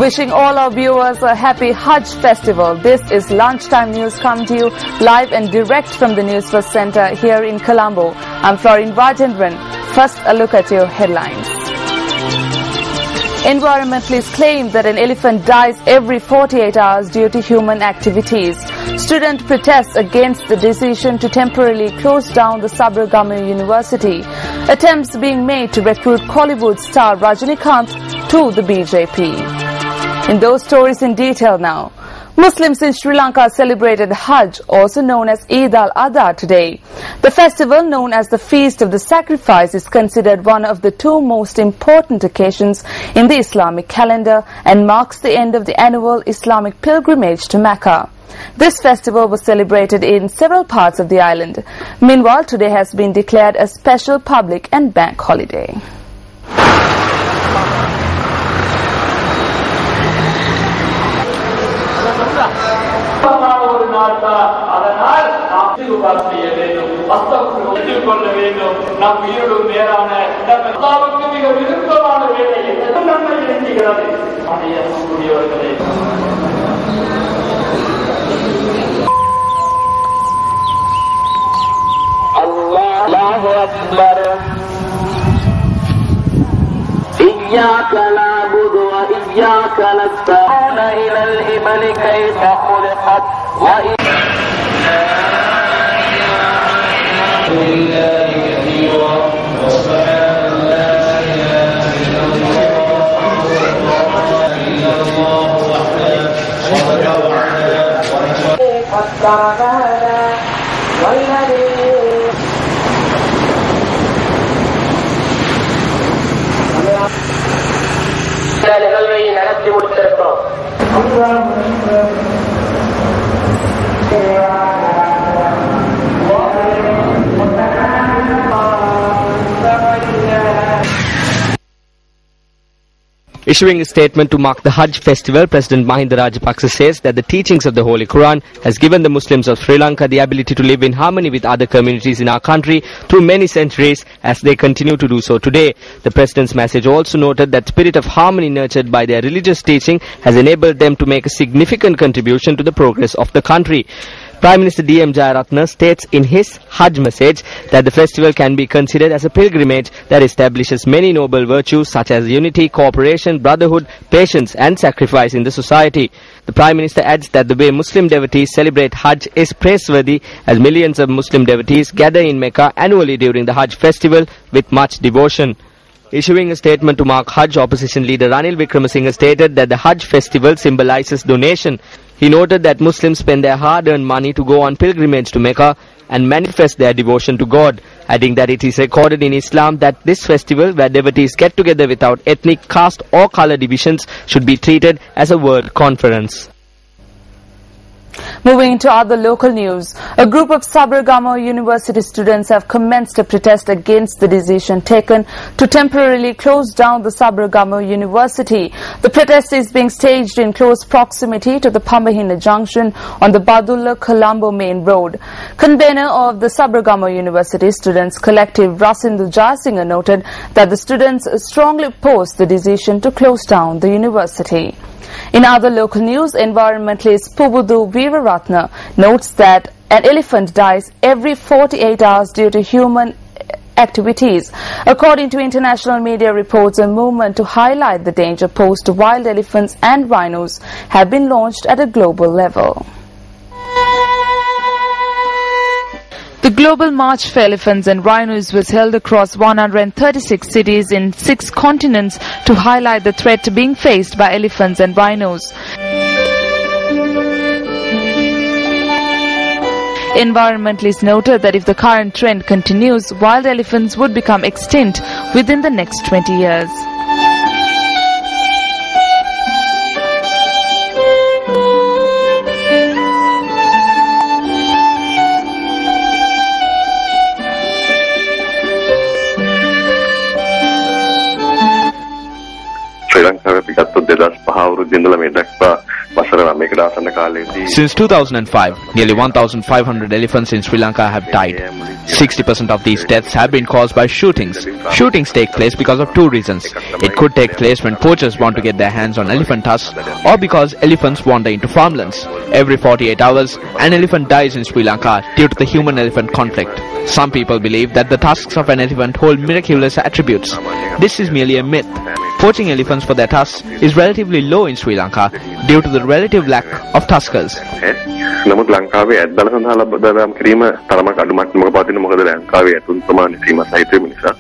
Wishing all our viewers a happy Hajj festival. This is Lunchtime News coming to you live and direct from the Newsfirst Center here in Colombo. I'm Florin Rajendran. First, a look at your headlines. Environmentalists claim that an elephant dies every 48 hours due to human activities. Student protests against the decision to temporarily close down the Sabaragamu University. Attempts being made to recruit Kollywood star Rajinikanth to the BJP. In those stories in detail now. Muslims in Sri Lanka celebrated Hajj, also known as Eid al-Adha, today. The festival, known as the Feast of the Sacrifice, is considered one of the two most important occasions in the Islamic calendar and marks the end of the annual Islamic pilgrimage to Mecca. This festival was celebrated in several parts of the island. Meanwhile, today has been declared a special public and bank holiday. Allahu Akbar. Iyyaka na'budu wa iyyaka nasta'in ila al-ibli kayfa khuliqat wa Issuing a statement to mark the Hajj festival, President Mahinda Rajapaksa says that the teachings of the Holy Quran has given the Muslims of Sri Lanka the ability to live in harmony with other communities in our country through many centuries, as they continue to do so today. The President's message also noted that spirit of harmony nurtured by their religious teaching has enabled them to make a significant contribution to the progress of the country. Prime Minister D.M. Jayaratne states in his Hajj message that the festival can be considered as a pilgrimage that establishes many noble virtues such as unity, cooperation, brotherhood, patience and sacrifice in the society. The Prime Minister adds that the way Muslim devotees celebrate Hajj is praiseworthy, as millions of Muslim devotees gather in Mecca annually during the Hajj festival with much devotion. Issuing a statement to mark Hajj, opposition leader Ranil Wickremesinghe stated that the Hajj festival symbolizes donation. He noted that Muslims spend their hard-earned money to go on pilgrimage to Mecca and manifest their devotion to God, adding that it is recorded in Islam that this festival, where devotees get together without ethnic, caste or color divisions, should be treated as a world conference. Moving to other local news, a group of Sabaragamu University students have commenced a protest against the decision taken to temporarily close down the Sabaragamu University. The protest is being staged in close proximity to the Pambahina Junction on the Badulla-Colombo main road. Convener of the Sabaragamu University Students Collective, Rasindu Jayasinghe, noted that the students strongly oppose the decision to close down the university. In other local news, environmentalist Pubudu Weeraratne notes that an elephant dies every 48 hours due to human activities. According to international media reports, a movement to highlight the danger posed to wild elephants and rhinos have been launched at a global level. The Global March for Elephants and Rhinos was held across 136 cities in 6 continents to highlight the threat being faced by elephants and rhinos. Environmentalists noted that if the current trend continues, wild elephants would become extinct within the next 20 years. ශ්‍රී ලංකාවේ පිටත් 2005 අවුරුද්දේ ඉඳලා මේ දක්වා වසර 9කට ආසන්න Since 2005, nearly 1,500 elephants in Sri Lanka have died. 60% of these deaths have been caused by shootings. Shootings take place because of two reasons. It could take place when poachers want to get their hands on elephant tusks, or because elephants wander into farmlands. Every 48 hours, an elephant dies in Sri Lanka due to the human-elephant conflict. Some people believe that the tusks of an elephant hold miraculous attributes. This is merely a myth. Poaching elephants for their tusks is relatively low in Sri Lanka due to the relative lack of tuskers. නමුත් ලංකාවේ ඇත්දල සඳහා ලබාදම් කිරීම තරමක් අඩු මට්ටමක පවතින මොකද ලංකාවේ ඇතුන් ප්‍රමාණය සීමා සහිත නිසා.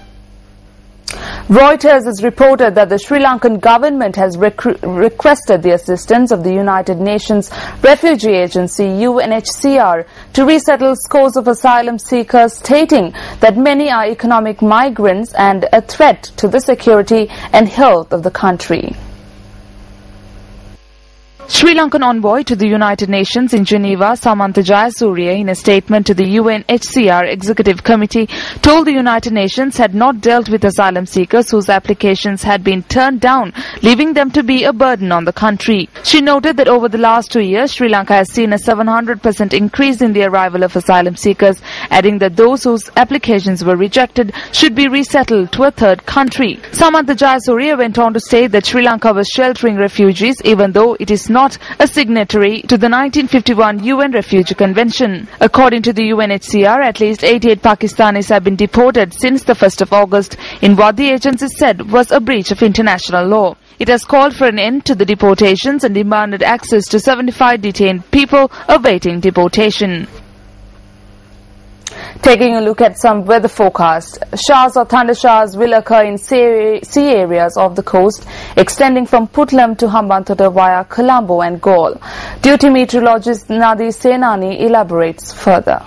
Reuters has reported that the Sri Lankan government has requested the assistance of the United Nations Refugee Agency UNHCR to resettle scores of asylum seekers, stating that many are economic migrants and a threat to the security and health of the country. Sri Lankan envoy to the United Nations in Geneva, Samantha Jayasuriya, in a statement to the UNHCR Executive Committee, told the United Nations had not dealt with asylum seekers whose applications had been turned down, leaving them to be a burden on the country. She noted that over the last 2 years, Sri Lanka has seen a 700% increase in the arrival of asylum seekers, adding that those whose applications were rejected should be resettled to a third country. Samantha Jayasuriya went on to say that Sri Lanka was sheltering refugees even though it is not a signatory to the 1951 UN Refugee Convention. According to the UNHCR, at least 88 Pakistanis have been deported since the 1st of August in what the agency said was a breach of international law. It has called for an end to the deportations and demanded access to 75 detained people awaiting deportation. Taking a look at some weather forecast, showers or thunder showers will occur in sea areas of the coast, extending from Putlam to Hambantota via Colombo and Galle. Duty meteorologist Nadi Senani elaborates further.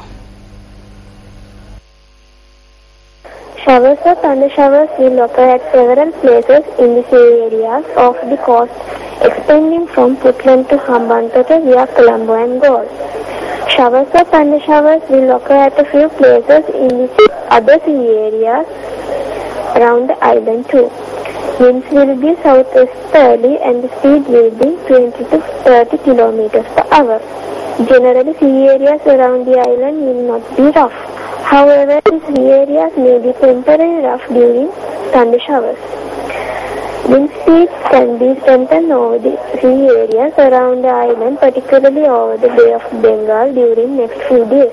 Showers or thunder showers will occur at several places in the sea areas of the coast, extending from Putlam to Hambantota via Colombo and Galle. Showers or thunder showers will occur at a few places in the other sea areas around the island too. Winds will be southwesterly and the speed will be 20 to 30 kilometers per hour. Generally, sea areas around the island will not be rough. However, the sea areas may be temporarily rough during thunder showers. Wind speeds can be strengthened over the sea areas around the island, particularly over the Bay of Bengal during next few days.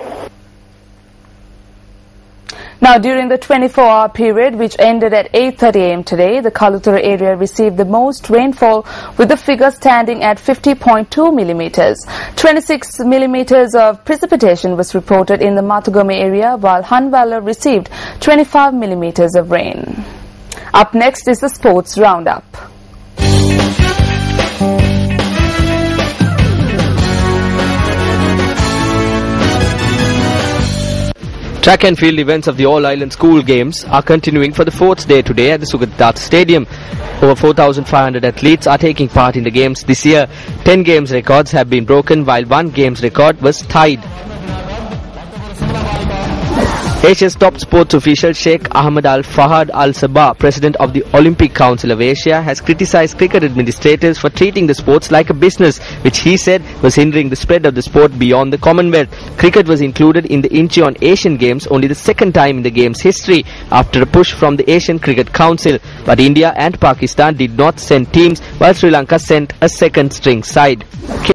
Now, during the 24-hour period, which ended at 8:30 a.m. today, the Kaluthura area received the most rainfall, with the figure standing at 50.2 millimeters. 26 millimeters of precipitation was reported in the Matugame area, while Hanwala received 25 millimeters of rain. Up next is the Sports Roundup. Track and field events of the All-Island School Games are continuing for the fourth day today at the Sugatdath Stadium. Over 4,500 athletes are taking part in the games this year. 10 games records have been broken, while one games record was tied. Asia's top sports official Sheikh Ahmad Al Fahad Al Sabah, president of the Olympic Council of Asia, has criticized cricket administrators for treating the sports like a business, which he said was hindering the spread of the sport beyond the Commonwealth. Cricket was included in the Incheon Asian Games only the second time in the game's history, after a push from the Asian Cricket Council. But India and Pakistan did not send teams, while Sri Lanka sent a second string side.